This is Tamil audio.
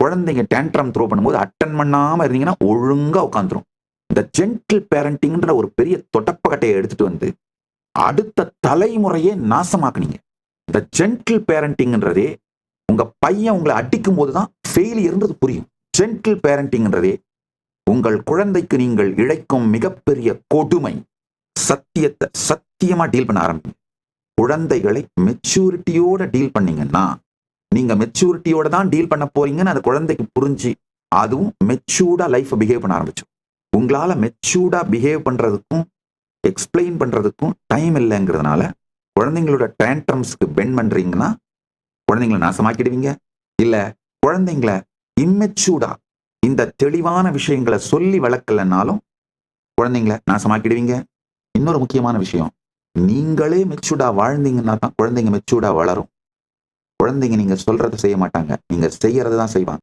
குழந்தைங்க டேண்ட்ரம் த்ரோ பண்ணும்போது அட்டன் பண்ணாம இருந்தீங்கன்னா ஒழுங்கா உட்காந்துரும். இந்த ஜென்டில் பேரண்டிங்ன்ற ஒரு பெரிய தொடப்பக்கட்டையை எடுத்துட்டு வந்து அடுத்த தலைமுறையே நாசமாக்குனீங்க. இந்த ஜென்டில் பேரண்டிங்ன்றதே உங்க பையன் உங்களை அடிக்கும் போதுதான் ஃபெயிலியர்ன்றது புரியும். ஜென்டில் பேரண்டிங்ன்றதே உங்கள் குழந்தைக்கு நீங்கள் இழைக்கும் மிகப்பெரிய கொடுமை. சத்தியத்தை சத்தியமா டீல் பண்ண ஆரம்பிங்க. குழந்தைகளை மெச்சூரிட்டியோட டீல் பண்ணீங்கன்னா, நீங்க மெச்சூரிட்டியோட தான் டீல் பண்ண போறீங்கன்னு அந்த குழந்தைக்கு புரிஞ்சு அதுவும் மெச்சூர்டா லைஃப் பிஹேவ் பண்ண ஆரம்பிச்சு. உங்களால மெச்சூர்டா பிஹேவ் பண்றதுக்கும் எக்ஸ்பிளைன் பண்றதுக்கும் டைம் இல்லைங்கிறதுனால குழந்தைங்களோட டேண்ட்ரம்ஸ்க்கு பெண்ட் பண்றீங்கன்னா குழந்தைங்களை நாசமாக்கிடுவீங்க. இல்ல குழந்தைங்களை இம்மெச்சூர்டா இந்த தெளிவான விஷயங்களை சொல்லி வளர்க்கலனாலும் குழந்தைங்களை நாசமாக்கிடுவீங்க. இன்னொரு முக்கியமான விஷயம், நீங்களே மெச்சூர்டா வாழ்ந்தீங்கன்னா தான் குழந்தைங்க மெச்சூர்டா வளரும். குழந்தைங்க நீங்க சொல்றதை செய்ய மாட்டாங்க, நீங்க செய்யறதை தான் செய்வாங்க.